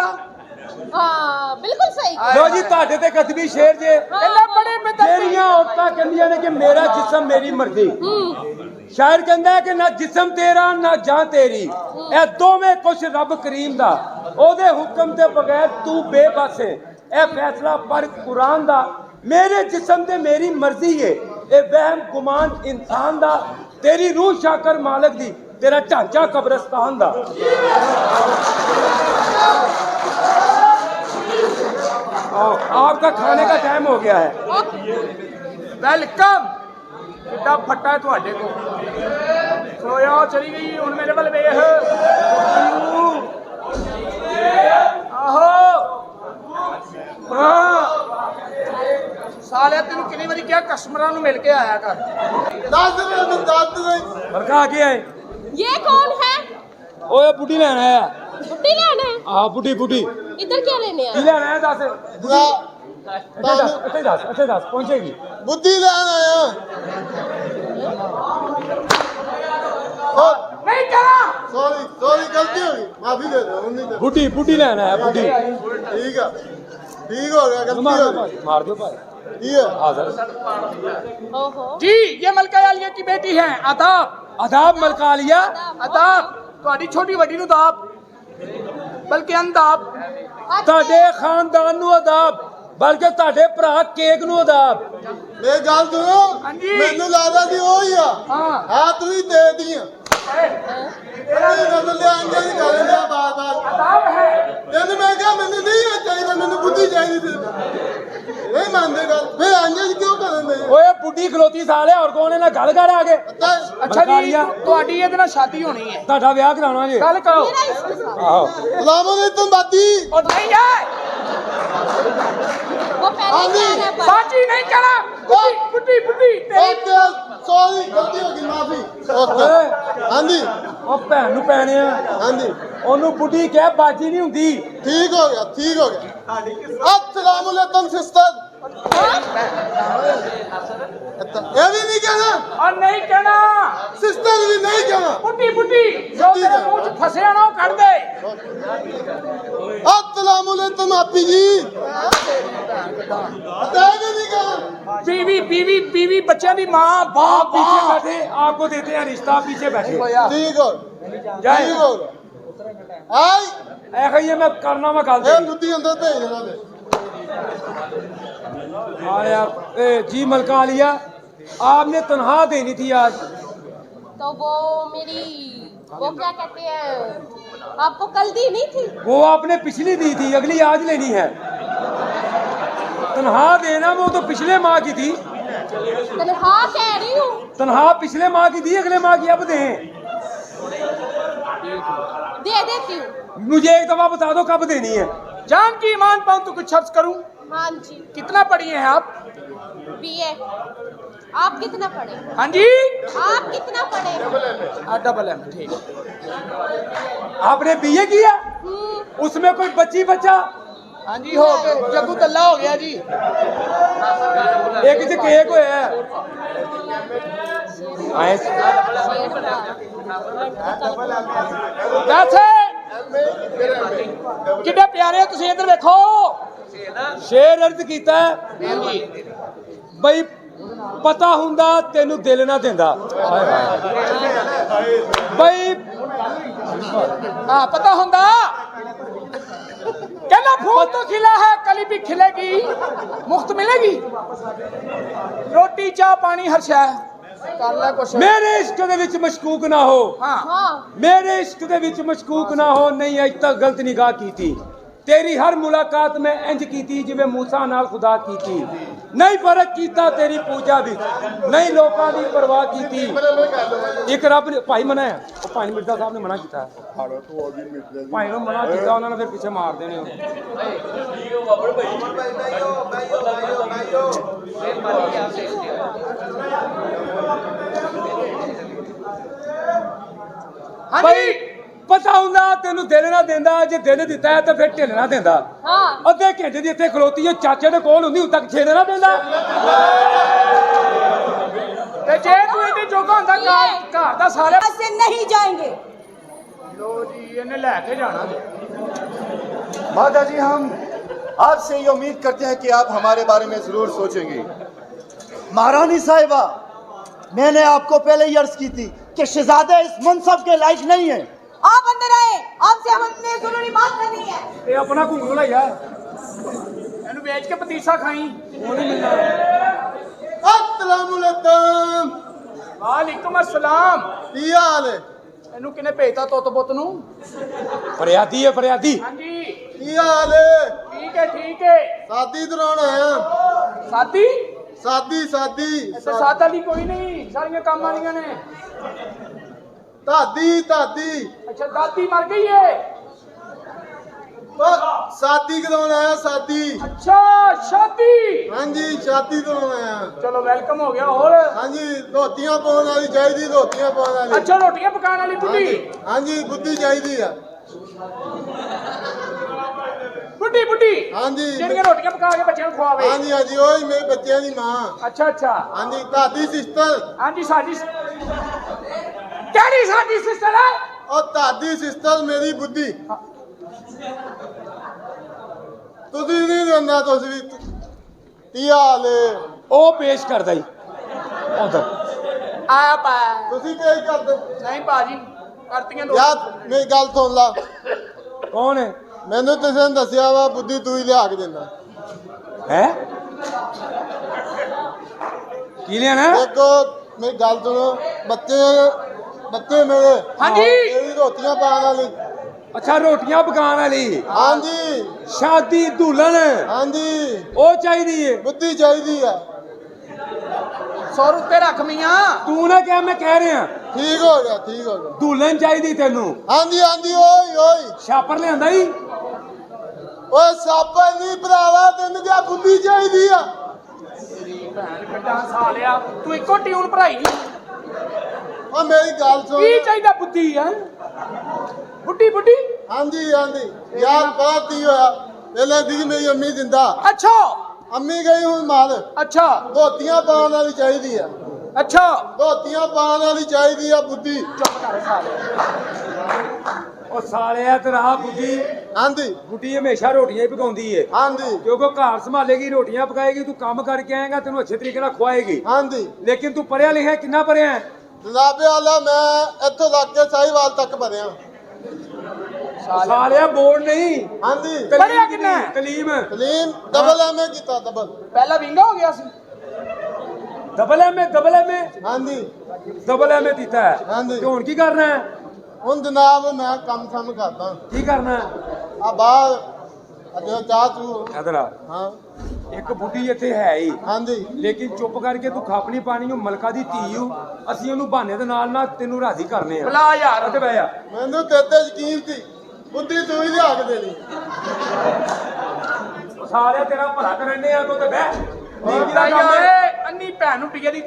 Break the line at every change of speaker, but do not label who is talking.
दा
हाँ बिल्कुल सही।
लो जी ਤੁਹਾਡੇ ਤੇ ਕਤਬੀ ਸ਼ੇਰ ਜੇ
ਇਹਨੇ ਬੜੇ ਮਿੱਤਰ
ਜਿਹੜੀਆਂ ਔਰਤਾਂ ਕਹਿੰਦੀਆਂ ਨੇ ਕਿ ਮੇਰਾ ਜਿਸਮ ਮੇਰੀ ਮਰਜ਼ੀ। ਸ਼ਾਇਰ ਕਹਿੰਦਾ ਹੈ ਕਿ ਨਾ ਜਿਸਮ ਤੇਰਾ ਨਾ ਜਾਨ ਤੇਰੀ, ਇਹ ਦੋਵੇਂ ਕੁਛ ਰੱਬ ਕਰੀਮ ਦਾ, ਉਹਦੇ ਹੁਕਮ ਦੇ ਬਗੈਰ ਤੂੰ ਬੇਬਸ ਹੈ। ਇਹ ਫੈਸਲਾ ਪਰ ਕੁਰਾਨ ਦਾ, ਮੇਰੇ ਜਿਸਮ ਤੇ ਮੇਰੀ ਮਰਜ਼ੀ ਹੈ। ਇਹ ਵਹਿਮ ਗੁਮਾਨ ਇਨਸਾਨ ਦਾ, तेरी रूह शाकर मालिक दी, तेरा ढांचा कब्रिस्तान दा। आपका खाने का टाइम हो गया है।
वेलकम। कितना फट्टा है ਤੁਹਾਡੇ को सोया चली गई हुन मेरे वाल वेख आहो हां साले तेन कितनी बारी क्या कस्टमरां नु मिल के आया कर दस
बरका आ गया है।
ये कौन है?
ओए बुढ़ी लेना है।
बुड्ढी लेना है?
हां बुढ़ी बुढ़ी
इधर क्या लेने
की
आया?
लेना है? अच्छे दस पहुंचेगी।
बुद्धि लेना आया
नहीं करा
सॉरी सॉरी गलती हो गई माफी दे दो नहीं दे
बुढ़ी बुढ़ी लेना है बुढ़ी।
ठीक है ठीक हो गया गलती हो गई
मार दो भाई।
ठीक है
हाजिर
ओहो
जी ये मलका आलिया की बेटी है आदाब
आदाब मलका लिया।
आदाब ਤੁਹਾਡੀ ਛੋਟੀ ਵੱਡੀ ਨੂੰ ਦਾਬ ਬਲਕਿ ਅੰਦਾਬ
ਤੁਹਾਡੇ ਖਾਨਦਾਨ ਨੂੰ ਆਦਾਬ, ਬਲਕਿ ਤੁਹਾਡੇ ਭਰਾ ਕੇਕ ਨੂੰ ਆਦਾਬ।
मैं गल सुनो
ਹਾਂਜੀ।
मैनू लगदा सी ओ ही आ
हाँ
हां तू ही दे दियां अरे नजर ले आंगे दी गल ले बात बात
आदाब है
तेन मैं क्या मैंने नहीं चाहिए मैंने बुद्धि चाहिए थी नहीं मानते गल फिर आंगे क्यों करन दे
ਓਏ ਬੁੱਢੀ ਖਲੋਤੀ ਸਾਲੇ, ਹੋਰ ਕੌਣ ਇਹਨਾਂ ਗੱਲ ਕਰ ਆ ਗਏ।
ਅੱਛਾ ਜੀ ਤੁਹਾਡੀ ਇਹਦੇ ਨਾਲ ਸ਼ਾਦੀ ਹੋਣੀ ਹੈ
ਤੁਹਾਡਾ ਵਿਆਹ ਕਰਾਉਣਾ ਜੀ।
ਗੱਲ ਕਰੋ
मेरा इसके साथ
ਆਹੋ
सलाम अलैकुम बाती
ਉਹ ਨਹੀਂ ਹੈ
वो पहले
आंधी।
क्या है पर
ਸਾਚੀ ਨਹੀਂ ਕਹਿਣਾ ਬੁੱਢੀ ਬੁੱਢੀ ਤੇਰੀ
ओके सॉरी गलती हो गई माफी ओके
ਓਏ
हां जी
ਉਹ ਭੈਣ ਨੂੰ ਪੈਣੇ ਆ,
हां जी
ਉਹਨੂੰ ਬੁੱਢੀ ਕਹਿ, ਬਾਜੀ ਨਹੀਂ ਹੁੰਦੀ।
ठीक हो गया अस्सलाम वालेकुम सिस्टर ये भी नहीं कहना
ਔਰ ਨਹੀਂ ਕਹਿਣਾ
सिस्टर भी नहीं कहना
ਬੁੱਢੀ ਬੁੱਢੀ ਜੋ ਤੇਰੇ ਮੂੰਹ 'ਚ ਫਸਿਆ ਨਾ ਉਹ ਕੱਢ ਦੇ
अस्सलाम वालेकुम आपी जी ये भी नहीं कहना
बीवी बीवी बीवी बच्चों की माँ
आप
बाप
पीछे बैठे, आपको देते हैं रिश्ता, पीछे बैठे।
ठीक हो
जाए
ठीक हो आई
ऐसा ही है, मैं करना मैं गल
ये
तेरी।
बुद्धि अंदर भेज देना दे
हाँ यार जी मलका लिया, आपने तनख्वाह देनी थी आज।
तो वो मेरी वो क्या कहते हैं, आपको कल दी नहीं थी?
वो आपने पिछली दी थी, अगली आज लेनी है। तनख्वाह देना वो तो पिछले माह की थी,
तनख्वाह कह रही हूँ।
तनख्वाह पिछले माह की थी, अगले माह की अब दें।
दे देती हूँ।
मुझे एक दफा बता दो कब देनी है।
जान की ईमान पाऊं तो कुछ अर्ज करूं
हाँ जी
कितना पढ़ी हैं आप
बीए। आप कितना पढ़े?
हाँ जी
आप कितना पढ़े?
डबल एम ठीक
आपने बीए किया, उसमें कोई बच्ची बच्चा
हाँ जी हो गए जग्गू दल्ला हो गया जी
एक च केक होया आए
वैसे कितने प्यारे हो तुम इधर देखो
शेर अर्ज कीता बई पता हुंदा तेनू दिल ना देंदा बई
हाँ पता होंदा कहना फूल तो खिला है कली भी खिलेगी मुफ्त मिलेगी रोटी चाह पानी हर शय कर ले कुछ
मेरे इश्क दे विच मशकूक ना हो
हाँ
हाँ
मेरे इश्क दे विच मशकूक ना हो नहीं अज तक गलत निगाह की थी तेरी हर मुलाकात में इंज की थी जिवें मूसा नाल खुदा की थी नहीं फर्क कीता तेरी पूजा भी नहीं लोकां दी परवाह की थी एक रब ने भाई मनाया वो भाई मिर्जा साहब ने मना किया भाई ने मना किया उन्होंने फिर पीछे मार देने
हाँ
भाई
जी
पता हुंदा तेनू दिल ना देंदा जे दिल दिता है तो फिर ढिल ना देंदा
हाँ
अद्धे घंटे दी इत्थे खलोती है चाचे दे कोल हुंदी उद तक छेड़ ना देंदा
ते जे तू इन्नी जोगा होंदा घर दा सारे
से नहीं जाएंगे
लो जी इन्हें लेके जाना
माता जी, हम आपसे ये उम्मीद करते हैं कि आप हमारे बारे में जरूर सोचेंगे।
महारानी साहिबा, मैंने आपको पहले ही अर्ज की थी कि शहजादे इस मनसब के लायक नहीं है।
आप अंदर आए, आपसे हम अपने जरूरी बात करनी है।
ਇਹ ਆਪਣਾ ਘੁੰਗਰੂ ਲੈ ਜਾ
ਇਹਨੂੰ ਵੇਚ ਕੇ ਪਤੀਸਾ ਖਾਈ।
ਉਹ ਨਹੀਂ ਮਿਲਣਾ।
अस्सलामुअलैकुम।
ਵਾਲੇਕੁਮ ਅਸਲਾਮ।
ਕੀ ਹਾਲ ਹੈ?
ਇਹਨੂੰ ਕਿਨੇ ਭੇਜਤਾ ਤੁੱਤ ਬੁੱਤ ਨੂੰ?
ਫਰਿਆਦੀ ਹੈ ਫਰਿਆਦੀ।
ਹਾਂਜੀ
ਕੀ ਹਾਲ ਹੈ?
ਠੀਕ ਹੈ ਠੀਕ ਹੈ।
ਸਾਦੀ ਦਰਾਉਣ ਆਇਆ।
ਸਾਦੀ
ਸਾਦੀ
ਇੱਥੇ ਸਾਦਾ ਲਈ ਕੋਈ ਨਹੀਂ, ਸਾਰੀਆਂ ਕੰਮ ਵਾਲੀਆਂ ਨੇ।
ਦਾਦੀ
ਅੱਛਾ ਦਾਦੀ ਮਰ ਗਈ ਏ।
ਉਹ ਸਾਦੀ ਕਰਾਉਣ ਆਇਆ। ਸਾਦੀ।
ਅੱਛਾ ਸ਼ਾਦੀ।
ਹਾਂਜੀ, ਸ਼ਾਦੀ ਕਰਾਉਣ ਆਇਆ।
ਚਲੋ ਵੈਲਕਮ ਹੋ ਗਿਆ। ਹੋਰ
ਹਾਂਜੀ, ਧੋਤੀਆਂ ਪਾਉਣ ਵਾਲੀ ਚਾਹੀਦੀ, ਧੋਤੀਆਂ ਪਾਉਣ ਵਾਲੀ।
ਅੱਛਾ ਰੋਟੀਆਂ ਪਕਾਉਣ ਵਾਲੀ ਬੁੱਢੀ।
ਹਾਂਜੀ, ਬੁੱਧੀ ਚਾਹੀਦੀ ਆ।
ਬੁੱਢੀ
ਹਾਂਜੀ
ਜਿਹੜੀਆਂ ਰੋਟੀਆਂ ਪਕਾ ਕੇ ਬੱਚਿਆਂ ਨੂੰ ਖਵਾਵੇ।
ਹਾਂਜੀ, ਉਹੀ ਮੇਰੇ ਬੱਚਿਆਂ ਦੀ ਮਾਂ।
ਅੱਛਾ
ਹਾਂਜੀ, ਦਾਦੀ ਸਿਸਟਰ।
ਹਾਂਜੀ ਸਾਡੀ ਕਿਹੜੀ ਸਾਡੀ ਸਿਸਟਰ ਹੈ?
ਉਹ ਦਾਦੀ ਸਿਸਟਰ ਮੇਰੀ ਬੁੱਧੀ। ਤੁਸੀਂ ਨਹੀਂ ਦਿੰਦਾ, ਤੁਸੀਂ ਵੀ। ਕੀ ਹਾਲ ਹੈ?
ਉਹ ਪੇਸ਼ ਕਰਦਾ ਹੀ ਉਧਰ।
ਆਪ
ਤੁਸੀਂ ਕੀ ਕਰਦੇ?
ਨਹੀਂ ਬਾਜੀ ਕਰਤੀਆਂ ਦੋ।
ਯਾਰ ਮੇਰੀ ਗੱਲ ਸੁਣ ਲਾ।
ਕੌਣ ਹੈ?
ਮੈਨੂੰ ਕਿਸੇ ਨੇ ਦੱਸਿਆ ਵਾ ਬੁੱਧੀ ਤੂੰ ਹੀ ਲਿਆ ਕੇ ਦਿੰਦਾ।
ਹੈ ਕੀ ਲੈਣਾ?
ਦੇਖੋ ਮੇਰੀ ਗੱਲ ਸੁਣੋ। ਬੱਚੇ ਮੇਰੇ।
ਹਾਂਜੀ।
ਮੇਰੀ ਰੋਟੀਆਂ ਪਾਉਣ ਵਾਲੀ।
ਅੱਛਾ ਰੋਟੀਆਂ ਪਕਾਉਣ ਵਾਲੀ।
ਹਾਂਜੀ
ਸ਼ਾਦੀ ਦੁਲਹਨ
ਹਾਂਜੀ,
ਉਹ ਚਾਹੀਦੀ ਏ।
ਬੁੱਧੀ ਚਾਹੀਦੀ ਆ।
100 ਰੁਪਏ ਰੱਖ ਮੀਆਂ।
ਤੂੰ ਨਾ ਕਹਿ, ਮੈਂ ਕਹਿ ਰਿਹਾ
ਠੀਕ ਹੋ ਗਿਆ।
ਦੁਲਹਨ ਚਾਹੀਦੀ ਤੈਨੂੰ।
ਹਾਂਜੀ, ਓਏ
ਛਾਪਰ ਲਿਆਂਦਾ ਹੀ।
ਓਏ ਸਾਪਾ ਨਹੀਂ ਭਰਾਵਾ, ਤੈਨੂੰ ਕਿਆ ਬੁੱਧੀ ਚਾਹੀਦੀ ਆ?
ਭੈਣ ਕੱਟਾਂ ਸਾਲਿਆ, ਤੂੰ ਇੱਕੋ ਟਿਊਨ ਭਰਾਈ।
ਓ ਮੇਰੀ ਗੱਲ ਸੁਣ।
ਕੀ ਚਾਹੀਦਾ ਬੁੱਧੀ ਹੈ? ਬੁੱਢੀ
ਹਾਂਜੀ ਯਾਰ ਬਾਤ ਕੀ ਹੋਇਆ? ਪਹਿਲਾਂ ਦੀ ਮੇਰੀ ਅੰਮੀ ਜਿੰਦਾ।
ਅੱਛਾ
ਅੰਮੀ ਗਈ ਹੁਣ ਮਾਲ।
ਅੱਛਾ
ਧੋਤੀਆਂ ਪਾਉਣ ਵਾਲੀ ਚਾਹੀਦੀ ਆ।
ਅੱਛਾ
ਧੋਤੀਆਂ ਪਾਉਣ ਵਾਲੀ ਚਾਹੀਦੀ ਆ ਬੁੱਧੀ।
ਚੁੱਪ ਕਰ ਸਾਲਿਆ।
ਉਹ ਸਾਲਿਆ ਤੇਰਾ
ਹਾਂਜੀ
ਬੁੱਢੀ ਹਮੇਸ਼ਾ ਰੋਟੀਆਂ ਹੀ ਪਕਾਉਂਦੀ ਏ।
ਹਾਂਜੀ
ਕਿਉਂਕਿ ਉਹ ਘਰ ਸੰਭਾਲੇਗੀ, ਰੋਟੀਆਂ ਪਕਾਏਗੀ, ਤੂੰ ਕੰਮ ਕਰਕੇ ਆਏਗਾ, ਤੈਨੂੰ ਅੱਛੇ ਤਰੀਕੇ ਨਾਲ ਖਵਾਏਗੀ।
ਹਾਂਜੀ
ਲੇਕਿਨ ਤੂੰ ਪੜਿਆ ਲਿਖਿਆ ਕਿੰਨਾ ਪੜਿਆ?
ਜਨਾਬੇ ਆਲਾ ਮੈਂ ਇੱਥੋਂ ਲੱਗ ਕੇ ਸਾਹੀਵਾਲ ਤੱਕ ਭਰਿਆ।
ਸਾਲਿਆ ਬੋਰਡ ਨਹੀਂ।
ਹਾਂਜੀ
ਪੜ੍ਹਿਆ ਕਿੰਨਾ?
ਤਲੀਮ।
ਤਲੀਮ ਡਬਲ ਐਮਏ ਕੀਤਾ। ਡਬਲ
ਪਹਿਲਾਂ ਵਿੰਗਾ ਹੋ ਗਿਆ ਸੀ।
ਡਬਲ ਐਮਏ
ਹਾਂਜੀ
ਡਬਲ ਐਮਏ ਕੀਤਾ ਹੈ।
ਹਾਂਜੀ।
ਤੇ ਹੁਣ ਕੀ ਕਰਨਾ ਹੈ?
ਹੁਣ ਜਨਾਬ ਮੈਂ ਕੰਮ ਕਰਦਾ।
ਕੀ ਕਰਨਾ ਹੈ?
ਆ ਬਾਹਰ ਅਜੇ ਚਾਹ ਤੂੰ।
ਇਧਰ ਆ।
ਹਾਂ
ਇੱਕ ਬੁੱਢੀ ਇੱਥੇ ਹੈ ਹੀ,
ਹਾਂਜੀ
ਲੇਕਿਨ ਚੁੱਪ ਕਰਕੇ ਤੂੰ ਖਾਪਣੀ ਪਾਣੀ ਉਹ ਮਲਕਾ ਦੀ ਧੀ ਹੂੰ। ਅਸੀਂ ਉਹਨੂੰ ਬਹਾਨੇ ਦੇ ਨਾਲ ਤੈਨੂੰ ਰਾਜ਼ੀ ਕਰਨੇ ਆ।
ਬੁਲਾ ਯਾਰ।
ਤੇ ਬਹਿ ਜਾ।
ਮੈਨੂੰ ਤੇਰੇ ਤੇ ਯਕੀਨ ਸੀ। ਬੁੱਧੀ ਤੂੰ ਹੀ ਲਿਆ ਕੇ ਦੇਣੀ।
ਸਾਲਿਆ ਤੇਰਾ ਭਲਾ ਕਰਨ ਦੇ ਆ ਤੂੰ ਤੇ ਬਹਿ।
ਓਏ ਅੰਨੀ ਭੈਣ ਨੂੰ ਪੀਏ ਦੀ